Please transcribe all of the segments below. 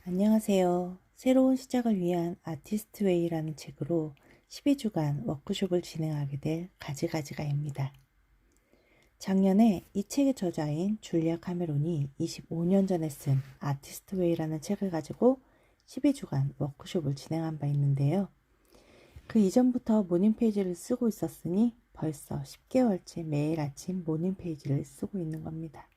안녕하세요. 새로운 시작을 위한 아티스트웨이라는 책으로 12주간 워크숍을 진행하게 될 가지가지가입니다. 작년에 이 책의 저자인 줄리아 카메론이 25년 전에 쓴 아티스트웨이라는 책을 가지고 12주간 워크숍을 진행한 바 있는데요. 그 이전부터 모닝페이지를 쓰고 있었으니 벌써 10개월째 매일 아침 모닝페이지를 쓰고 있는 겁니다.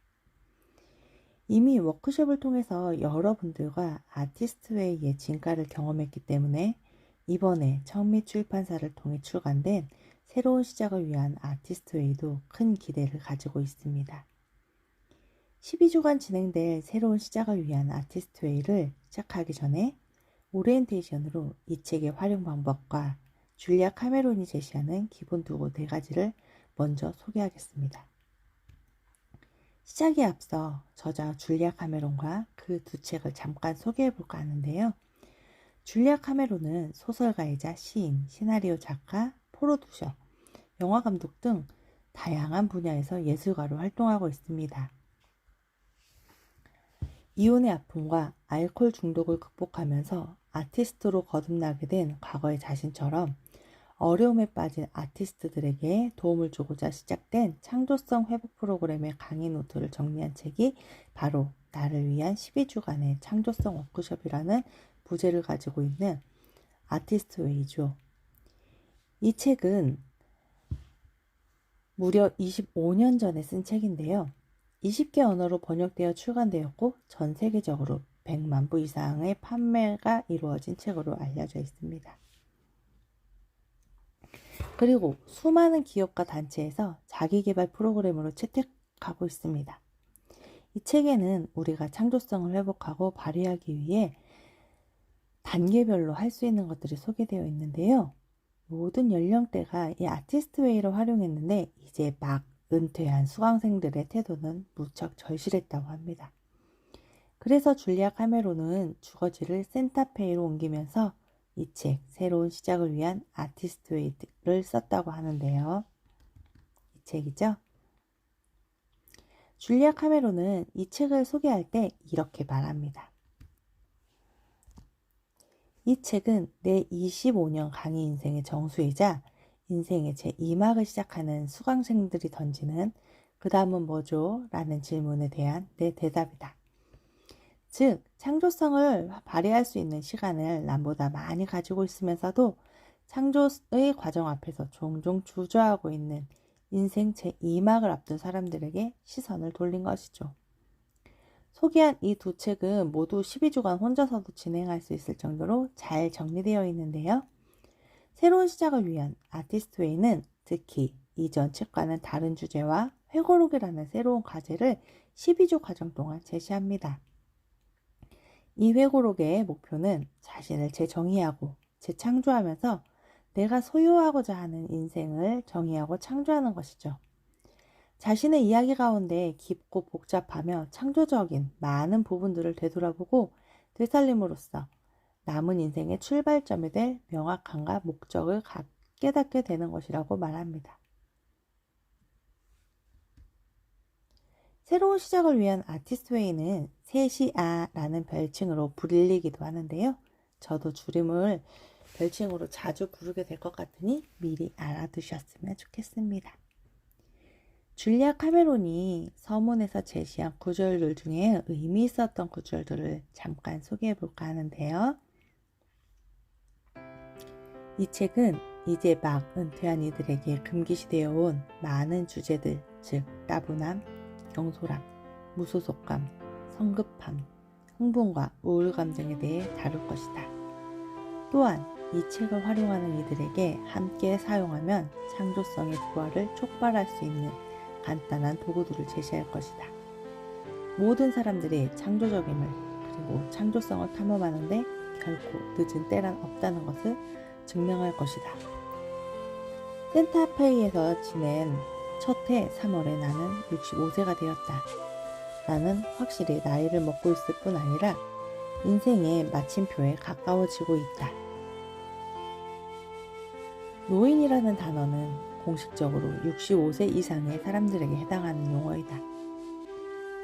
이미 워크숍을 통해서 여러분들과 아티스트웨이의 진가를 경험했기 때문에 이번에 청미 출판사를 통해 출간된 새로운 시작을 위한 아티스트웨이도 큰 기대를 가지고 있습니다. 12주간 진행될 새로운 시작을 위한 아티스트웨이를 시작하기 전에 오리엔테이션으로 이 책의 활용 방법과 줄리아 카메론이 제시하는 기본 두고 4가지를 먼저 소개하겠습니다. 시작에 앞서 저자 줄리아 카메론과 그 두 책을 잠깐 소개해 볼까 하는데요. 줄리아 카메론은 소설가이자 시인, 시나리오 작가, 프로듀서, 영화 감독 등 다양한 분야에서 예술가로 활동하고 있습니다. 이혼의 아픔과 알코올 중독을 극복하면서 아티스트로 거듭나게 된 과거의 자신처럼 어려움에 빠진 아티스트들에게 도움을 주고자 시작된 창조성 회복 프로그램의 강의 노트를 정리한 책이 바로 나를 위한 12주간의 창조성 워크숍이라는 부제를 가지고 있는 아티스트웨이죠. 이 책은 무려 25년 전에 쓴 책인데요. 20개 언어로 번역되어 출간되었고 전 세계적으로 100만 부 이상의 판매가 이루어진 책으로 알려져 있습니다. 그리고 수많은 기업과 단체에서 자기개발 프로그램으로 채택하고 있습니다. 이 책에는 우리가 창조성을 회복하고 발휘하기 위해 단계별로 할 수 있는 것들이 소개되어 있는데요. 모든 연령대가 이 아티스트웨이를 활용했는데 이제 막 은퇴한 수강생들의 태도는 무척 절실했다고 합니다. 그래서 줄리아 카메론은 주거지를 센타페이로 옮기면서 이 책, 새로운 시작을 위한 아티스트웨이를 썼다고 하는데요. 이 책이죠. 줄리아 카메론은 이 책을 소개할 때 이렇게 말합니다. 이 책은 내 25년 강의 인생의 정수이자 인생의 제2막을 시작하는 수강생들이 던지는 그 다음은 뭐죠? 라는 질문에 대한 내 대답이다. 즉, 창조성을 발휘할 수 있는 시간을 남보다 많이 가지고 있으면서도 창조의 과정 앞에서 종종 주저하고 있는 인생 제2막을 앞둔 사람들에게 시선을 돌린 것이죠. 소개한 이 두 책은 모두 12주간 혼자서도 진행할 수 있을 정도로 잘 정리되어 있는데요. 새로운 시작을 위한 아티스트웨이는 특히 이전 책과는 다른 주제와 회고록이라는 새로운 과제를 12주 과정 동안 제시합니다. 이 회고록의 목표는 자신을 재정의하고 재창조하면서 내가 소유하고자 하는 인생을 정의하고 창조하는 것이죠. 자신의 이야기 가운데 깊고 복잡하며 창조적인 많은 부분들을 되돌아보고 되살림으로써 남은 인생의 출발점이 될 명확함과 목적을 깨닫게 되는 것이라고 말합니다. 새로운 시작을 위한 아티스트웨이는 셋이아라는 별칭으로 불리기도 하는데요. 저도 줄임을 별칭으로 자주 부르게 될 것 같으니 미리 알아두셨으면 좋겠습니다. 줄리아 카메론이 서문에서 제시한 구절들 중에 의미 있었던 구절들을 잠깐 소개해 볼까 하는데요. 이 책은 이제 막 은퇴한 이들에게 금기시되어 온 많은 주제들, 즉 따분함, 경솔함, 무소속감, 성급함, 흥분과 우울감 등에 대해 다룰 것이다. 또한 이 책을 활용하는 이들에게 함께 사용하면 창조성의 부활을 촉발할 수 있는 간단한 도구들을 제시할 것이다. 모든 사람들이 창조적임을 그리고 창조성을 탐험하는데 결코 늦은 때란 없다는 것을 증명할 것이다. 센타페이에서 지낸 첫 해 3월에 나는 65세가 되었다. 나는 확실히 나이를 먹고 있을 뿐 아니라 인생의 마침표에 가까워지고 있다. 노인이라는 단어는 공식적으로 65세 이상의 사람들에게 해당하는 용어이다.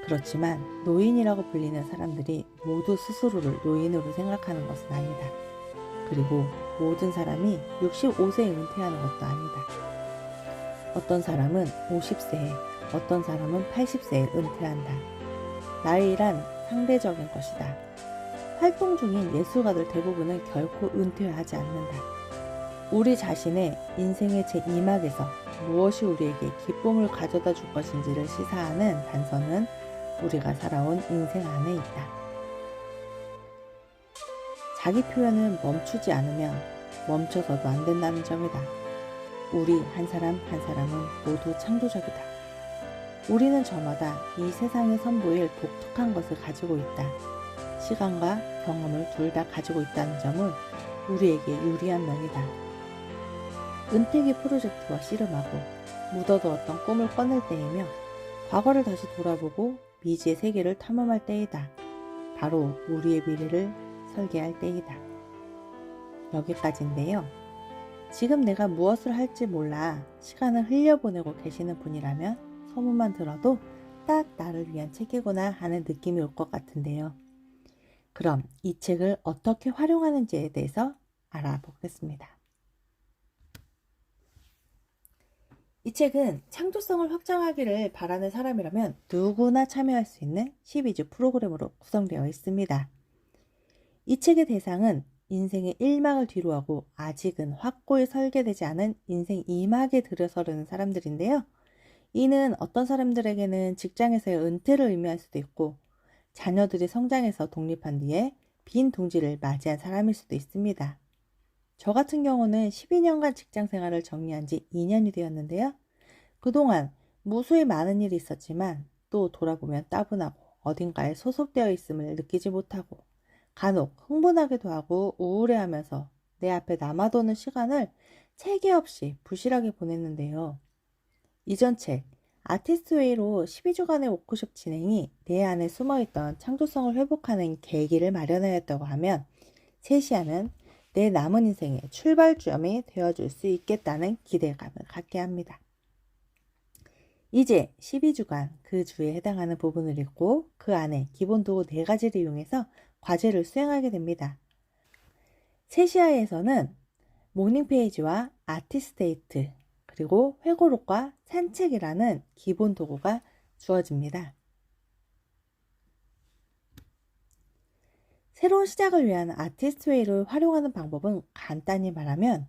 그렇지만 노인이라고 불리는 사람들이 모두 스스로를 노인으로 생각하는 것은 아니다. 그리고 모든 사람이 65세에 은퇴하는 것도 아니다. 어떤 사람은 50세에, 어떤 사람은 80세에 은퇴한다. 나이란 상대적인 것이다. 활동 중인 예술가들 대부분은 결코 은퇴하지 않는다. 우리 자신의 인생의 제2막에서 무엇이 우리에게 기쁨을 가져다 줄 것인지를 시사하는 단서는 우리가 살아온 인생 안에 있다. 자기 표현은 멈추지 않으면 멈춰서도 안 된다는 점이다. 우리 한 사람 한 사람은 모두 창조적이다. 우리는 저마다 이 세상에 선보일 독특한 것을 가지고 있다. 시간과 경험을 둘 다 가지고 있다는 점은 우리에게 유리한 면이다. 은퇴기 프로젝트와 씨름하고 묻어두었던 꿈을 꺼낼 때이며 과거를 다시 돌아보고 미지의 세계를 탐험할 때이다. 바로 우리의 미래를 설계할 때이다. 여기까지인데요. 지금 내가 무엇을 할지 몰라 시간을 흘려보내고 계시는 분이라면 소문만 들어도 딱 나를 위한 책이구나 하는 느낌이 올 것 같은데요. 그럼 이 책을 어떻게 활용하는지에 대해서 알아보겠습니다. 이 책은 창조성을 확장하기를 바라는 사람이라면 누구나 참여할 수 있는 12주 프로그램으로 구성되어 있습니다. 이 책의 대상은 인생의 1막을 뒤로하고 아직은 확고히 설계되지 않은 인생 2막에 들어서려는 사람들인데요. 이는 어떤 사람들에게는 직장에서의 은퇴를 의미할 수도 있고 자녀들이 성장해서 독립한 뒤에 빈 둥지를 맞이한 사람일 수도 있습니다. 저 같은 경우는 12년간 직장 생활을 정리한 지 2년이 되었는데요. 그동안 무수히 많은 일이 있었지만 또 돌아보면 따분하고 어딘가에 소속되어 있음을 느끼지 못하고 간혹 흥분하기도 하고 우울해하면서 내 앞에 남아도는 시간을 체계 없이 부실하게 보냈는데요. 이전 책 아티스트웨이로 12주간의 워크숍 진행이 내 안에 숨어있던 창조성을 회복하는 계기를 마련하였다고 하면 세시아는 내 남은 인생의 출발점이 되어줄 수 있겠다는 기대감을 갖게 합니다. 이제 12주간 그 주에 해당하는 부분을 읽고 그 안에 기본 도구 4가지를 이용해서 과제를 수행하게 됩니다. 세시아에서는 모닝페이지와 아티스테이트 그리고 회고록과 산책이라는 기본 도구가 주어집니다. 새로운 시작을 위한 아티스트웨이를 활용하는 방법은 간단히 말하면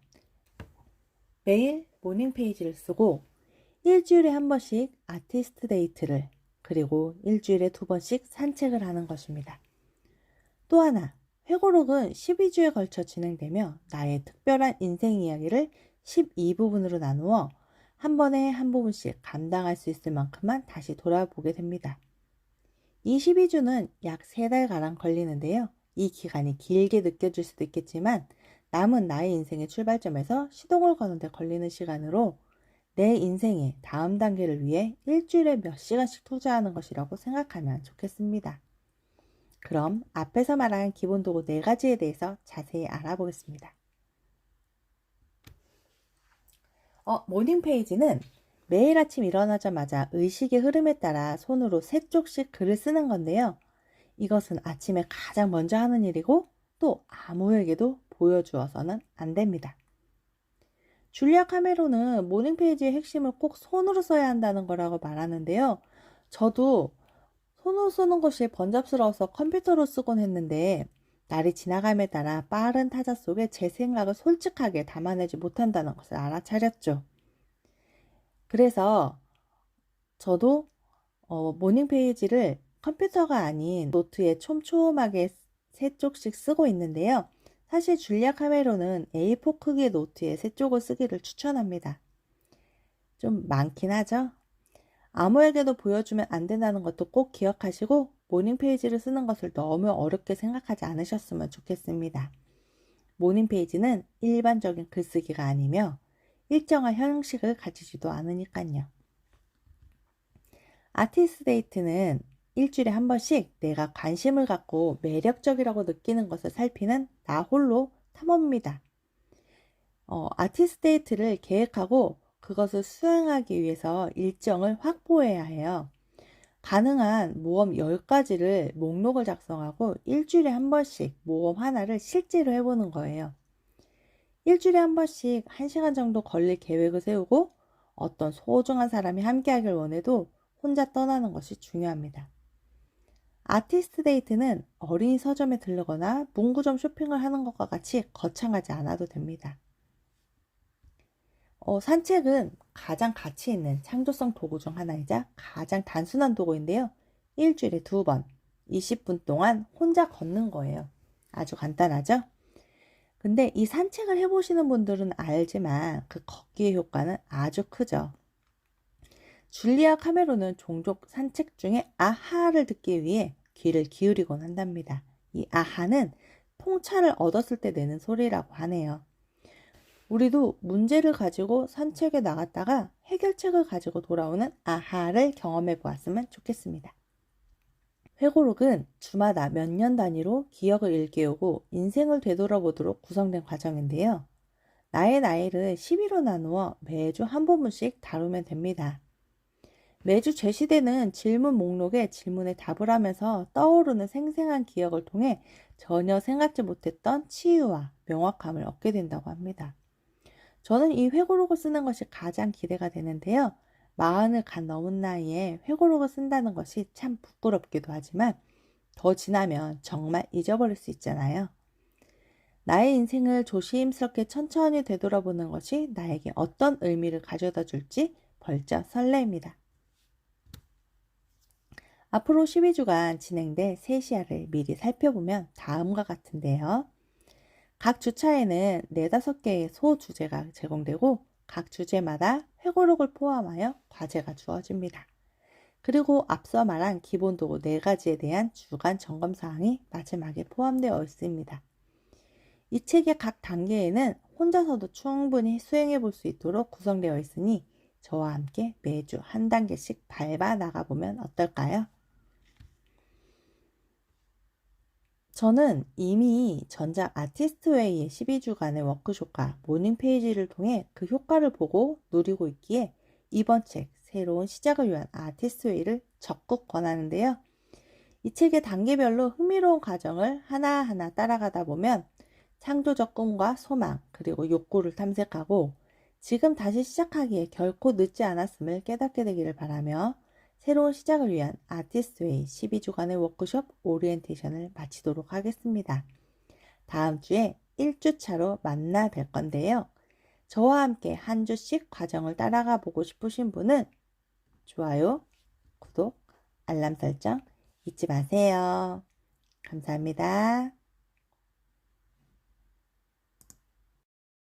매일 모닝페이지를 쓰고 일주일에 한 번씩 아티스트 데이트를 그리고 일주일에 2번씩 산책을 하는 것입니다. 또 하나, 회고록은 12주에 걸쳐 진행되며 나의 특별한 인생 이야기를 12부분으로 나누어 한 번에 한 부분씩 감당할 수 있을 만큼만 다시 돌아보게 됩니다. 이 12주는 약 3달가량 걸리는데요. 이 기간이 길게 느껴질 수도 있겠지만 남은 나의 인생의 출발점에서 시동을 거는 데 걸리는 시간으로 내 인생의 다음 단계를 위해 일주일에 몇 시간씩 투자하는 것이라고 생각하면 좋겠습니다. 그럼 앞에서 말한 기본 도구 4가지에 대해서 자세히 알아보겠습니다. 모닝페이지는 매일 아침 일어나자마자 의식의 흐름에 따라 손으로 3쪽씩 글을 쓰는 건데요. 이것은 아침에 가장 먼저 하는 일이고 또 아무에게도 보여주어서는 안 됩니다. 줄리아 카메론은 모닝페이지의 핵심을 꼭 손으로 써야 한다는 거라고 말하는데요. 저도 손으로 쓰는 것이 번잡스러워서 컴퓨터로 쓰곤 했는데 날이 지나감에 따라 빠른 타자 속에 제 생각을 솔직하게 담아내지 못한다는 것을 알아차렸죠. 그래서 저도 모닝페이지를 컴퓨터가 아닌 노트에 촘촘하게 3쪽씩 쓰고 있는데요. 사실 줄리아 카메론은 A4 크기의 노트에 3쪽을 쓰기를 추천합니다. 좀 많긴 하죠? 아무에게도 보여주면 안 된다는 것도 꼭 기억하시고 모닝페이지를 쓰는 것을 너무 어렵게 생각하지 않으셨으면 좋겠습니다. 모닝페이지는 일반적인 글쓰기가 아니며 일정한 형식을 가지지도 않으니까요. 아티스트 데이트는 일주일에 한 번씩 내가 관심을 갖고 매력적이라고 느끼는 것을 살피는 나 홀로 탐험입니다. 아티스트 데이트를 계획하고 그것을 수행하기 위해서 일정을 확보해야 해요. 가능한 모험 10가지를 목록을 작성하고 일주일에 한 번씩 모험 하나를 실제로 해보는 거예요. 일주일에 한 번씩 1시간 정도 걸릴 계획을 세우고 어떤 소중한 사람이 함께하길 원해도 혼자 떠나는 것이 중요합니다. 아티스트 데이트는 어린이 서점에 들르거나 문구점 쇼핑을 하는 것과 같이 거창하지 않아도 됩니다. 산책은 가장 가치 있는 창조성 도구 중 하나이자 가장 단순한 도구인데요. 일주일에 2번, 20분 동안 혼자 걷는 거예요. 아주 간단하죠? 근데 이 산책을 해보시는 분들은 알지만 그 걷기의 효과는 아주 크죠. 줄리아 카메론은 종종 산책 중에 아하를 듣기 위해 귀를 기울이곤 한답니다. 이 아하는 통찰을 얻었을 때 내는 소리라고 하네요. 우리도 문제를 가지고 산책에 나갔다가 해결책을 가지고 돌아오는 아하를 경험해 보았으면 좋겠습니다. 회고록은 주마다 몇 년 단위로 기억을 일깨우고 인생을 되돌아보도록 구성된 과정인데요. 나의 나이를 12로 나누어 매주 한 부분씩 다루면 됩니다. 매주 제시되는 질문 목록에 질문에 답을 하면서 떠오르는 생생한 기억을 통해 전혀 생각지 못했던 치유와 명확함을 얻게 된다고 합니다. 저는 이 회고록을 쓰는 것이 가장 기대가 되는데요. 40을 간 넘은 나이에 회고록을 쓴다는 것이 참 부끄럽기도 하지만 더 지나면 정말 잊어버릴 수 있잖아요. 나의 인생을 조심스럽게 천천히 되돌아보는 것이 나에게 어떤 의미를 가져다 줄지 벌쩍 설레입니다. 앞으로 12주간 진행될 세시아를 미리 살펴보면 다음과 같은데요. 각 주차에는 4-5개의 소주제가 제공되고 각 주제마다 회고록을 포함하여 과제가 주어집니다. 그리고 앞서 말한 기본 도구 4가지에 대한 주간 점검사항이 마지막에 포함되어 있습니다. 이 책의 각 단계에는 혼자서도 충분히 수행해 볼 수 있도록 구성되어 있으니 저와 함께 매주 한 단계씩 밟아 나가보면 어떨까요? 저는 이미 전작 아티스트웨이의 12주간의 워크숍과 모닝 페이지를 통해 그 효과를 보고 누리고 있기에 이번 책 새로운 시작을 위한 아티스트웨이를 적극 권하는데요. 이 책의 단계별로 흥미로운 과정을 하나하나 따라가다 보면 창조적 꿈과 소망 그리고 욕구를 탐색하고 지금 다시 시작하기에 결코 늦지 않았음을 깨닫게 되기를 바라며 새로운 시작을 위한 아티스트웨이 12주간의 워크숍 오리엔테이션을 마치도록 하겠습니다. 다음 주에 1주차로 만나 뵐 건데요. 저와 함께 한 주씩 과정을 따라가 보고 싶으신 분은 좋아요, 구독, 알람 설정 잊지 마세요. 감사합니다.